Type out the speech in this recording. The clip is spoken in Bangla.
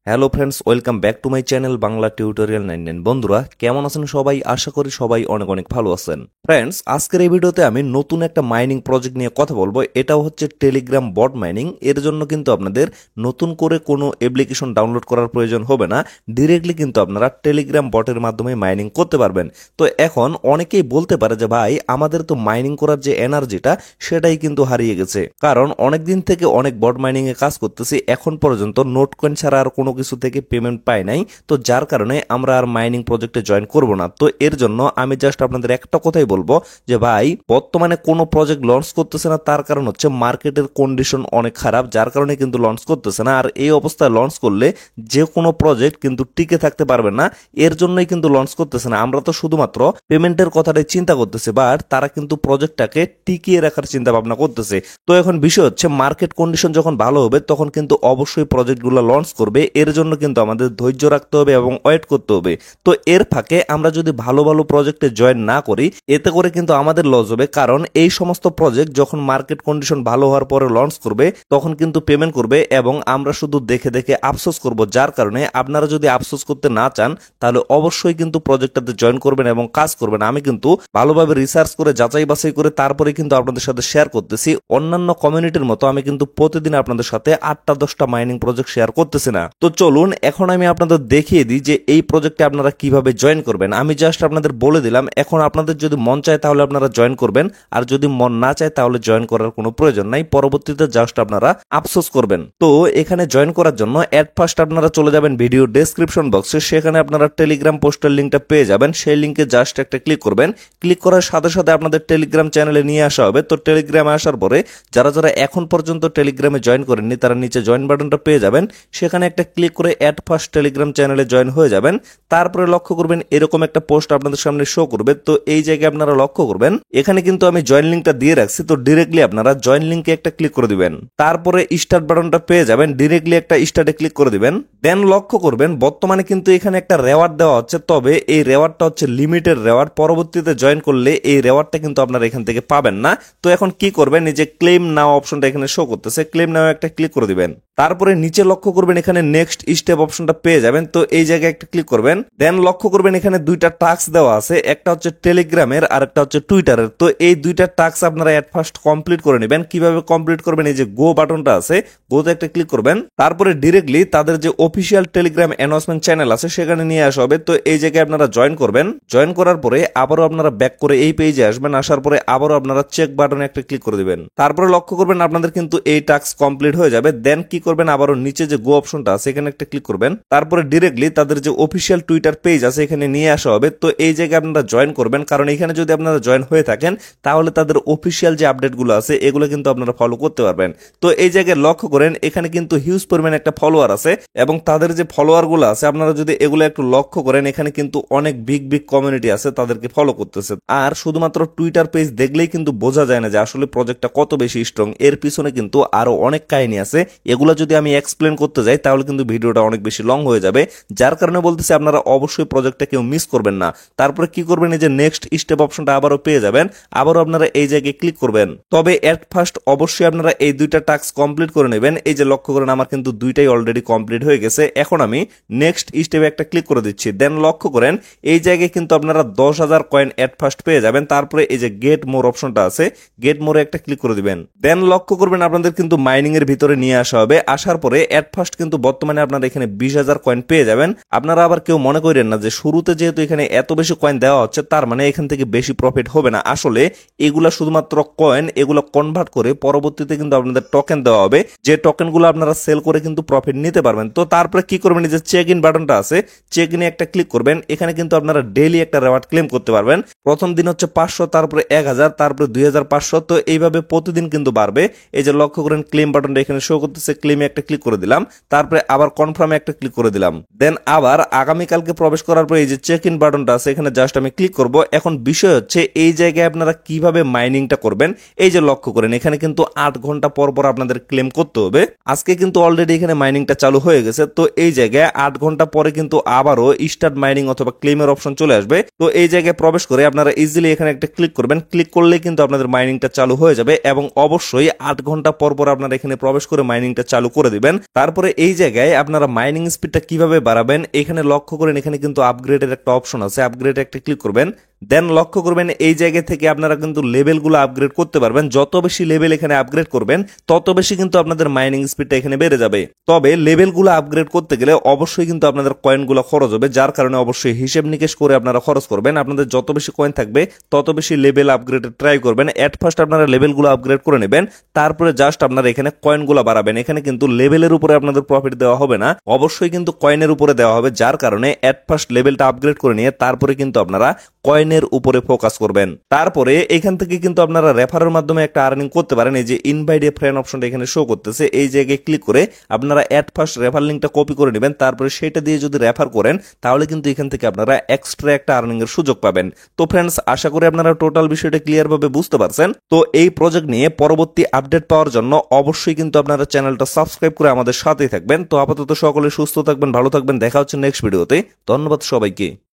Hello friends, welcome back to my channel Bangla tutorial 99। বন্ধুরা কেমন আছেন সবাই? আশা করি সবাই অনেক অনেক ভালো আছেন। ফ্রেন্ডস, আজকের এই ভিডিওতে আমি নতুন একটা মাইনিং প্রজেক্ট নিয়ে কথা বলবো। এটাও হচ্ছে টেলিগ্রাম বট মাইনিং। এর জন্য কিন্তু আপনাদের নতুন করে কোনো অ্যাপ্লিকেশন ডাউনলোড করার প্রয়োজন হবে না। ডিরেক্টলি কিন্তু আপনারা টেলিগ্রাম বটের মাধ্যমে মাইনিং করতে পারবেন। তো এখন অনেকেই বলতে পারে যে ভাই, আমাদের তো মাইনিং করার যে এনার্জিটা সেটাই কিন্তু হারিয়ে গেছে, কারণ অনেক দিন থেকে অনেক বট মাইনিং এ কাজ করতেছি, এখন পর্যন্ত নোট কয়েন ছাড়া আর কোনো কিছু থেকে পেমেন্ট পাই নাই। তো যার কারণে আমরা আর মাইনিং প্রজেক্টে জয়েন করব না। তো এর জন্য আমি জাস্ট আপনাদের একটা কথাই বলবো যে ভাই, বর্তমানে কোনো প্রজেক্ট লঞ্চ করতেছে না, তার কারণ হচ্ছে মার্কেটের কন্ডিশন অনেক খারাপ, যার কারণে কিন্তু লঞ্চ করতেছে না। আর এই অবস্থায় লঞ্চ করলে যে কোনো প্রজেক্ট কিন্তু টিকে থাকতে পারবে না, এর জন্যই কিন্তু লঞ্চ করতেছে না। আমরা তো শুধুমাত্র পেমেন্টের কথাটাই চিন্তা করতেছি, বাট তারা কিন্তু প্রজেক্টটাকে টিকিয়ে রাখার চিন্তা ভাবনা করতেছে। তো এখন বিষয় হচ্ছে, মার্কেট কন্ডিশন যখন ভালো হবে তখন কিন্তু অবশ্যই প্রজেক্টগুলো লঞ্চ করবে। এর জন্য কিন্তু আমাদের ধৈর্য রাখতে হবে এবং ওয়েট করতে হবে। তো এর ফাঁকে আমরা যদি ভালো ভালো প্রজেক্টে জয়েন না করি, এতে করে কিন্তু আমাদের লস হবে, কারণ এই সমস্ত প্রজেক্ট যখন মার্কেট কন্ডিশন ভালো হওয়ার পরে লঞ্চ করবে তখন কিন্তু পেমেন্ট করবে এবং আমরা শুধু দেখে দেখে আফসোস করব। যার কারণে আপনারা যদি আফসোস করতে না চান তাহলে অবশ্যই কিন্তু প্রজেক্টটাতে জয়েন করবেন এবং কাজ করবেন। আমি কিন্তু ভালোভাবে রিসার্চ করে যাচাই বাছাই করে তারপরে কিন্তু আপনাদের সাথে শেয়ার করতেছি। অন্যান্য কমিউনিটির মতো আমি কিন্তু প্রতিদিন আপনাদের সাথে 8টা-10টা মাইনিং প্রজেক্ট শেয়ার করতেছি না। তো চলুন এখন আমি আপনাদের দেখিয়ে দিই যে এই প্রজেক্টে আপনারা কিভাবে জয়েন করবেন। আমি জাস্ট আপনাদের বলে দিলাম, এখন আপনাদের যদি মন চায় তাহলে আপনারা জয়েন করবেন, আর যদি মন না চায় তাহলে জয়েন করার কোনো প্রয়োজন নাই। পরবর্তীতে জাস্ট আপনারা আফসোস করবেন। তো এখানে জয়েন করার জন্য এট ফার্স্ট আপনারা চলে যাবেন ভিডিও ডেসক্রিপশন বক্সে, সেখানে আপনারা টেলিগ্রাম পোস্টের লিঙ্কটা পেয়ে যাবেন। সেই লিঙ্কে জাস্ট একটা ক্লিক করবেন। ক্লিক করার সাথে সাথে আপনাদের টেলিগ্রাম চ্যানেলে নিয়ে আসা হবে। তো টেলিগ্রামে আসার পরে যারা যারা এখন পর্যন্ত টেলিগ্রামে জয়েন করেননি তারা নিচে জয়েন বাটনটা পেয়ে যাবেন। সেখানে একটা ক্লিক করে এট ফার্স্ট টেলিগ্রাম চ্যানেলে জয়েন হয়ে যাবেন। তারপরে লক্ষ্য করবেন এরকম একটা পোস্ট আপনাদের সামনে শো করবে। তো এই জায়গায় আপনারা লক্ষ্য করবেন এখানে কিন্তু আমি জয়েন লিঙ্কটা দিয়ে রাখছি। তো ডিরেক্টলি আপনারা জয়েন লিঙ্কে একটা ক্লিক করে দিবেন। তারপরে স্টার্ট বাটনটা পেয়ে যাবেন। ডিরেক্টলি একটা স্টার্টে ক্লিক করে দিবেন। দেন লক্ষ্য করবেন বর্তমানে কিন্তু এখানে একটা রেওয়ার্ড দেওয়া হচ্ছে, তবে এই রেওয়ার্ডটা হচ্ছে লিমিটেড রেওয়ার্ড। পরবর্তীতে জয়েন করলে এই রেওয়ার্ডটা কিন্তু আপনারা এখান থেকে পাবেন না। তো এখন কি করবেন, এই যে ক্লেম নাও অপশনটা এখানে শো করতেছে, ক্লেম নাও একটা ক্লিক করে দিবেন। তারপরে নিচে লক্ষ্য করবেন এখানে নেক্সট স্টেপ অপশনটা পেয়ে যাবেন। তো এই জায়গায় একটা ক্লিক করবেন। দেন লক্ষ্য করবেন এখানে দুইটা টাস্ক দেওয়া আছে, একটা হচ্ছে টেলিগ্রামের আর একটা হচ্ছে টুইটারের। তো এই দুইটা টাস্ক আপনারা এট ফার্স্ট কমপ্লিট করে নেবেন। কিভাবে কমপ্লিট করবেন, এই যে গো বাটনটা আছে, গোতে একটা ক্লিক করবেন। তারপরে ডিরেক্টলি তাদের যে অফিসিয়াল টেলিগ্রাম অ্যানাউন্সমেন্ট চ্যানেল আছে সেখানে নিয়ে আসা হবে। তো এই জায়গায় আপনারা জয়েন করবেন। জয়েন করার পরে আবারও আপনারা ব্যাক করে এই পেজে আসবেন। আসার পরে আবারও আপনারা চেক বাটনে একটা ক্লিক করে দিবেন। তারপরে লক্ষ্য করবেন আপনাদের কিন্তু এই টাস্ক কমপ্লিট হয়ে যাবে। দেন কি করবেন, আবারও নিচে যে গো অপশনটা আছে এখানে একটা ক্লিক করবেন। তারপরে ডিরেক্টলি তাদের যে অফিসিয়াল টুইটার পেজ আছে এখানে নিয়ে আসা হবে। তো এই জায়গায় আপনারা জয়েন করবেন, কারণ এখানে যদি আপনারা জয়েন হয়ে থাকেন তাহলে তাদের অফিসিয়াল যে আপডেটগুলো আছে এগুলো কিন্তু আপনারা ফলো করতে পারবেন। তো এই জায়গায় লক্ষ্য করেন এখানে কিন্তু হিউজ পরিমাণ একটা ফলোয়ার আছে এবং তাদের যে ফলোয়ার গুলো আছে আপনারা যদি এগুলো একটু লক্ষ্য করেন এখানে কিন্তু অনেক বিগ বিগ কমিউনিটি আছে তাদেরকে ফলো করতেছে। আর শুধুমাত্র টুইটার পেজ দেখলেই কিন্তু বোঝা যায় না যে আসলে প্রজেক্টটা কত বেশি স্ট্রং। এর পিছনে কিন্তু আরো অনেক কাহিনী আছে, এগুলো যদি আমি এক্সপ্লেন করতে যাই তাহলে কিন্তু ভিডিওটা অনেক বেশি লং হয়ে যাবে। যার কারণে বলতেছি আপনারা অবশ্যই প্রজেক্টটা কেউ মিস করবেন না। তারপরে কি করবেন, এই যে নেক্সট স্টেপ অপশনটা আবারও পেয়ে যাবেন। আবারও আপনারা এই জায়গায় ক্লিক করবেন। তবে এট ফার্স্ট অবশ্যই আপনারা এই দুইটা টাস্ক কমপ্লিট করে নেবেন। এই যে লক্ষ্য করেন আমার কিন্তু দুইটাই অলরেডি কমপ্লিট হয়ে গেছে। এখন আমি নেক্সট স্টেপে একটা ক্লিক করে দিচ্ছি। দেন লক্ষ্য করেন এই জায়গায় কিন্তু আপনারা 10,000 কয়েন এট ফার্স্ট পেয়ে যাবেন। তারপরে এই যে গেট মোর অপশনটা আছে, গেট মোরে একটা ক্লিক করে দিবেন। দেন লক্ষ্য করবেন আপনাদের কিন্তু মাইনিং এর ভিতরে নিয়ে আসা হবে। আসার পরে এট ফার্স্ট কিন্তু বর্তমানে আপনারা এখানে 20,000 কয়েন পেয়ে যাবেন। আপনারা আবার কেউ মনে করেন না যে শুরুতে যেহেতু এখানে এত বেশি কয়েন দেওয়া হচ্ছে তার মানে এখান থেকে বেশি প্রফিট হবে না। আসলে এগুলা শুধুমাত্র কয়েন, এগুলো কনভার্ট করে পরবর্তীতে কিন্তু আপনাদের টোকেন দেওয়া হবে, যে টোকেনগুলো আপনারা সেল করে কিন্তু প্রফিট নিতে পারবেন। তো তারপরে কি করবেন, এই যে চেক ইন বাটনটা আছে, চেক ইনে একটা ক্লিক করবেন। এখানে কিন্তু আপনারা ডেইলি একটা রেওয়ার্ড ক্লেম করতে পারবেন। প্রথম দিন হচ্ছে 500, তারপরে 1000, তারপরে 2500। তো এইভাবে প্রতিদিন কিন্তু বাড়বে। এই যে লক্ষ্য করেন ক্লেম বাটনটা এখানে শো করতেছে, ক্লেমে একটা ক্লিক করে দিলাম। তারপরে আবার কনফার্মে একটা ক্লিক করে দিলাম। দেন আবার আগামীকালকে প্রবেশ করার পরে এই যে চেক ইন বাটনটা আছে এখানে জাস্ট আমি ক্লিক করব। এখন বিষয় হচ্ছে এই জায়গায় আপনারা কিভাবে মাইনিংটা করবেন। এই যে লক্ষ্য করেন এখানে কিন্তু 8 ঘন্টা পর পর আপনাদের ক্লেম করতে হবে। আজকে কিন্তু অলরেডি এখানে মাইনিংটা চালু হয়ে গেছে। তো এই জায়গায় 8 ঘন্টা পরে কিন্তু আবারও স্টার্ট মাইনিং অথবা ক্লেমের অপশন চলে আসবে। তো এই জায়গায় প্রবেশ করে আপনারা ইজিলি এখানে একটা ক্লিক করবেন। ক্লিক করলে কিন্তু আপনাদের মাইনিংটা চালু হয়ে যাবে এবং অবশ্যই 8 ঘন্টা পর পর আপনারা এখানে প্রবেশ করে মাইনিংটা চালু করে দিবেন। তারপরে এই জায়গায় আপনারা মাইনিং স্পিডটা কিভাবে বাড়াবেন এখানে লক্ষ্য করেন, এখানে কিন্তু আপগ্রেডের একটা অপশন আছে, আপগ্রেড একটা ক্লিক করবেন। দেন লক্ষ্য করবেন এই জায়গা থেকে আপনারা কিন্তু লেভেলগুলো আপগ্রেড করতে পারবেন। যত বেশি লেভেল এখানে আপগ্রেড করবেন তত বেশি কিন্তু আপনাদের মাইনিং স্পিডটা এখানে বেড়ে যাবে। তবে লেভেলগুলো আপগ্রেড করতে গেলে অবশ্যই কিন্তু আপনাদের কয়েনগুলো খরচ হবে, যার কারণে অবশ্যই হিসেব নিকেশ করে আপনারা খরচ করবেন। আপনাদের যত বেশি কয়েন থাকবে তত বেশি লেভেল আপগ্রেড ট্রাই করবেন। এট ফার্স্ট আপনারা লেভেলগুলো আপগ্রেড করে নেবেন, তারপরে জাস্ট আপনারা এখানে কয়েনগুলো বাড়াবেন। এখানে কিন্তু লেভেলের উপরে আপনাদের প্রফিট দেওয়া হবে না, অবশ্যই কিন্তু কয়েনের উপরে দেওয়া হবে, যার কারণে এট ফার্স্ট লেভেলটা আপগ্রেড করে নিয়ে তারপরে কিন্তু আপনারা কয়েনের উপরে ফোকাস করবেন। তারপরে এখান থেকে কিন্তু আপনারা রেফারের মাধ্যমে একটা আর্নিং করতে পারেন। এই যে ইনভাইট এ ফ্রেন্ড অপশনটা এখানে শো করতেছে, এই জায়গায় ক্লিক করে আপনারা এট ফার্স্ট রেফার লিঙ্কটা কপি করে নেবেন। তারপরে সেটা দিয়ে যদি রেফার করেন তাহলে কিন্তু এখান থেকে আপনারা এক্সট্রা একটা আর্নিং এর সুযোগ পাবেন। তো ফ্রেন্ডস, আশা করি আপনারা টোটাল বিষয়টা ক্লিয়ার ভাবে বুঝতে পারছেন। তো এই প্রজেক্ট নিয়ে পরবর্তী আপডেট পাওয়ার জন্য অবশ্যই কিন্তু আপনারা চ্যানেলটা সাবস্ক্রাইব করে আমাদের সাথেই থাকবেন। তো আপাতত সকলে সুস্থ থাকবেন, ভালো থাকবেন, দেখা হচ্ছে নেক্সট ভিডিওতে। ধন্যবাদ সবাইকে।